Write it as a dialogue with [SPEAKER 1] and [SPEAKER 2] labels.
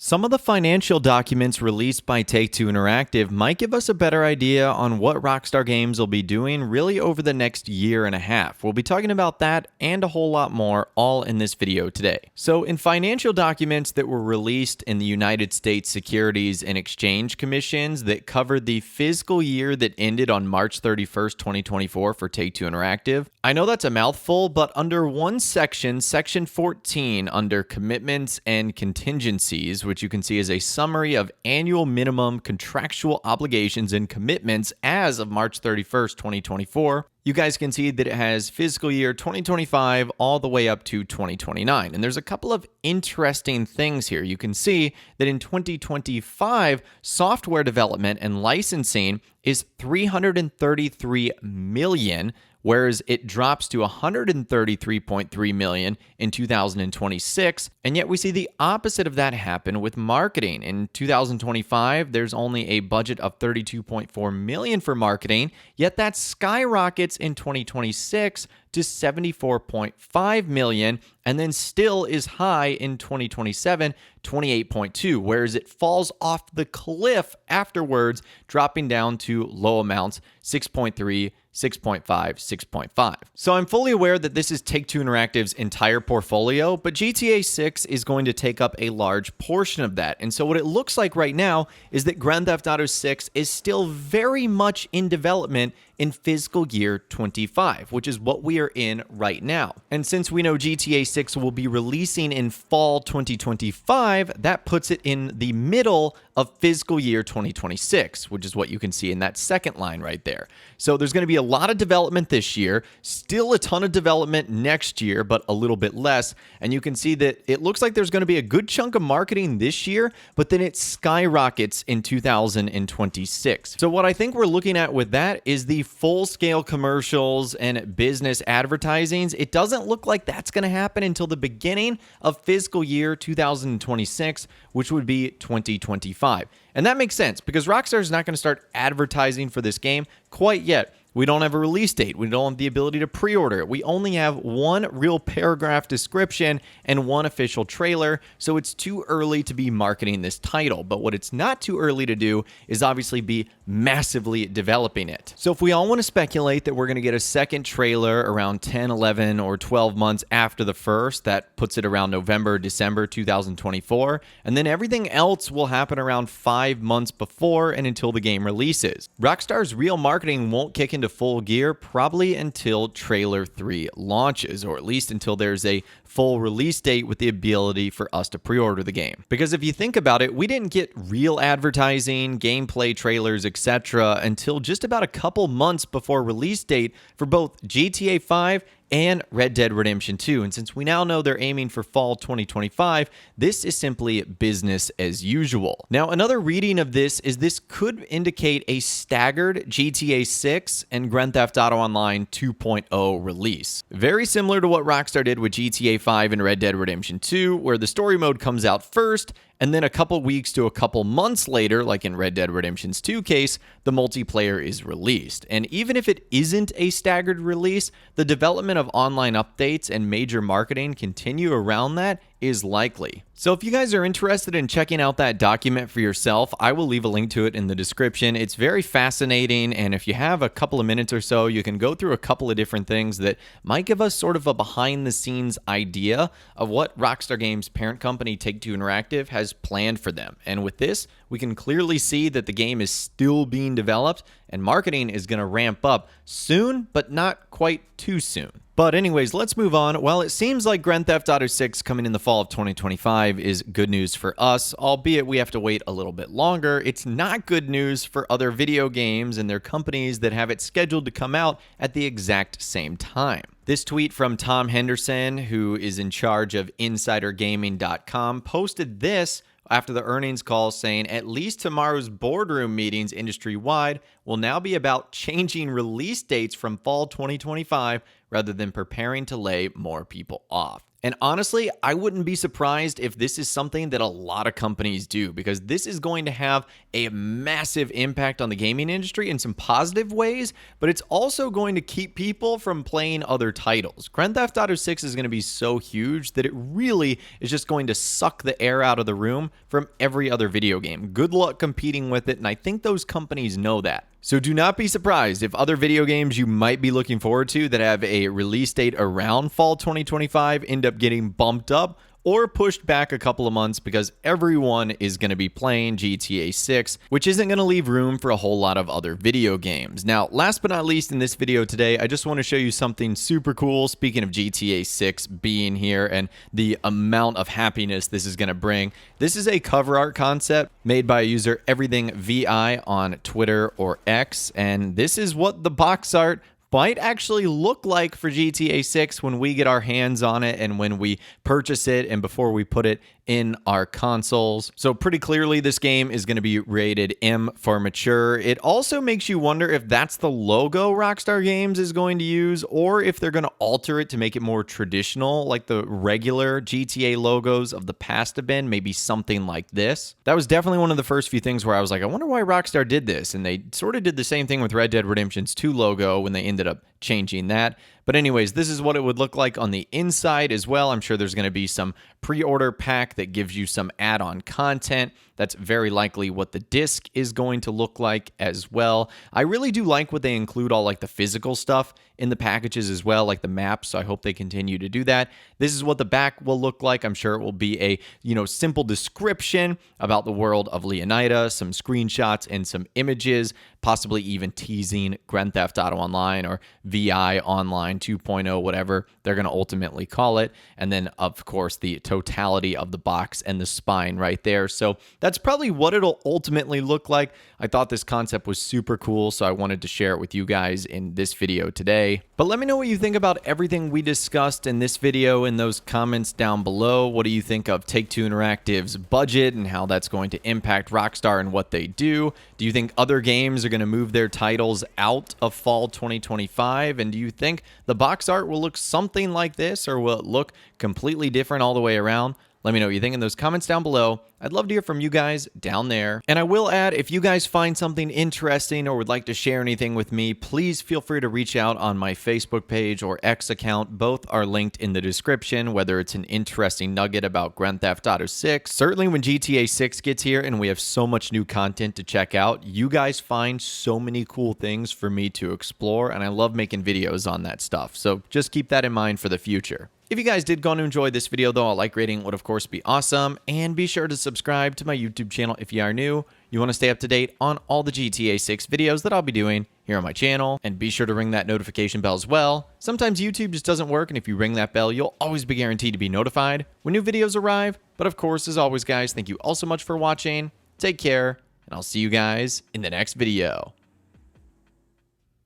[SPEAKER 1] Some of the financial documents released by Take-Two Interactive might give us a better idea on what Rockstar Games will be doing really over the next year and a half. We'll be talking about that and a whole lot more all in this video today. So in financial documents that were released in the United States Securities and Exchange Commissions that covered the fiscal year that ended on March 31st, 2024 for Take-Two Interactive, I know that's a mouthful, but under one section, section 14, under commitments and contingencies, which you can see is a summary of annual minimum contractual obligations and commitments as of March 31st, 2024. You guys can see that it has fiscal year 2025 all the way up to 2029. And there's a couple of interesting things here. You can see that in 2025, software development and licensing is $333 million, whereas it drops to $133.3 million in 2026. And yet we see the opposite of that happen with marketing. In 2025, there's only a budget of $32.4 million for marketing, yet that skyrockets in 2026 to $74.5 million, and then still is high in 2027, $28.2, whereas it falls off the cliff afterwards, dropping down to low amounts, 6.3, 6.5, 6.5. So I'm fully aware that this is Take-Two Interactive's entire portfolio, but GTA 6 is going to take up a large portion of that. And so what it looks like right now is that Grand Theft Auto 6 is still very much in development in fiscal year 25, which is what we are in right now. And since we know GTA 6 will be releasing in fall 2025, that puts it in the middle of fiscal year 2026, which is what you can see in that second line right there. So there's going to be a lot of development this year, still a ton of development next year, but a little bit less. And you can see that it looks like there's going to be a good chunk of marketing this year, but then it skyrockets in 2026. So what I think we're looking at with that is the full-scale commercials and business advertisings. It doesn't look like that's going to happen until the beginning of fiscal year 2026, which would be 2025. And that makes sense because Rockstar is not going to start advertising for this game quite yet. We don't have a release date. We don't have the ability to pre-order it. We only have one real paragraph description and one official trailer, so it's too early to be marketing this title. But what it's not too early to do is obviously be massively developing it. So if we all want to speculate that we're going to get a second trailer around 10, 11, or 12 months after the first, that puts it around November, December 2024, and then everything else will happen around 5 months before and until the game releases. Rockstar's real marketing won't kick into full gear probably until trailer 3 launches, or at least until there's a full release date with the ability for us to pre-order the game. Because if you think about it, we didn't get real advertising, gameplay trailers, etc. until just about a couple months before release date for both GTA 5 and Red Dead Redemption 2. And since we now know they're aiming for fall 2025, this is simply business as usual. Now, another reading of this is this could indicate a staggered GTA 6 and Grand Theft Auto Online 2.0 release. Very similar to what Rockstar did with GTA 5 and Red Dead Redemption 2, where the story mode comes out first, and then a couple weeks to a couple months later, like in Red Dead Redemption's 2 case, the multiplayer is released. And even if it isn't a staggered release, the development of online updates and major marketing continue around that is likely. So if you guys are interested in checking out that document for yourself, I will leave a link to it in the description. It's very fascinating, and if you have a couple of minutes or so, you can go through a couple of different things that might give us sort of a behind-the-scenes idea of what Rockstar Games' parent company Take-Two Interactive has planned for them. And with this, we can clearly see that the game is still being developed, and marketing is going to ramp up soon, but not quite too soon. But anyways, let's move on. While it seems like Grand Theft Auto 6 coming in the fall of 2025 is good news for us, albeit we have to wait a little bit longer, it's not good news for other video games and their companies that have it scheduled to come out at the exact same time. This tweet from Tom Henderson, who is in charge of InsiderGaming.com, posted this after the earnings call saying at least tomorrow's boardroom meetings industry-wide will now be about changing release dates from fall 2025 rather than preparing to lay more people off. And honestly, I wouldn't be surprised if this is something that a lot of companies do, because this is going to have a massive impact on the gaming industry in some positive ways, but it's also going to keep people from playing other titles. Grand Theft Auto 6 is going to be so huge that it really is just going to suck the air out of the room from every other video game. Good luck competing with it, and I think those companies know that. So do not be surprised if other video games you might be looking forward to that have a release date around fall 2025 end up getting bumped up or pushed back a couple of months because everyone is going to be playing GTA 6, which isn't going to leave room for a whole lot of other video games. Now, last but not least in this video today, I just want to show you something super cool. Speaking of GTA 6 being here and the amount of happiness this is going to bring, this is a cover art concept made by user EverythingVI on Twitter or X, and this is what the box art might actually look like for GTA 6 when we get our hands on it and when we purchase it and before we put it in our consoles. So pretty clearly this game is going to be rated M for mature. It also makes you wonder if that's the logo Rockstar Games is going to use or if they're going to alter it to make it more traditional like the regular GTA logos of the past have been, maybe something like this. That was definitely one of the first few things where I was like, I wonder why Rockstar did this, and they sort of did the same thing with Red Dead Redemption's 2 logo when they ended up changing that. But anyways, this is what it would look like on the inside as well. I'm sure there's going to be some pre-order pack that gives you some add-on content. That's very likely what the disc is going to look like as well. I really do like what they include all like the physical stuff in the packages as well, like the maps. So I hope they continue to do that. This is what the back will look like. I'm sure it will be a, simple description about the world of Leonida, some screenshots and some images, possibly even teasing Grand Theft Auto Online or VI Online 2.0, whatever they're going to ultimately call it. And then, of course, the totality of the box and the spine right there. So that's probably what it'll ultimately look like. I thought this concept was super cool, so I wanted to share it with you guys in this video today. But let me know what you think about everything we discussed in this video in those comments down below. What do you think of Take-Two Interactive's budget and how that's going to impact Rockstar and what they do? Do you think other games are going to move their titles out of fall 2025? And do you think the box art will look something like this, or will it look completely different all the way around? Let me know what you think in those comments down below. I'd love to hear from you guys down there. And I will add, if you guys find something interesting or would like to share anything with me, please feel free to reach out on my Facebook page or X account. Both are linked in the description, whether it's an interesting nugget about Grand Theft Auto 6. Certainly when GTA 6 gets here and we have so much new content to check out, you guys find so many cool things for me to explore, and I love making videos on that stuff. So just keep that in mind for the future. If you guys did go on to enjoy this video, though, a like rating would, of course, be awesome. And be sure to subscribe to my YouTube channel if you are new. You want to stay up to date on all the GTA 6 videos that I'll be doing here on my channel. And be sure to ring that notification bell as well. Sometimes YouTube just doesn't work, and if you ring that bell, you'll always be guaranteed to be notified when new videos arrive. But of course, as always, guys, thank you all so much for watching. Take care, and I'll see you guys in the next video.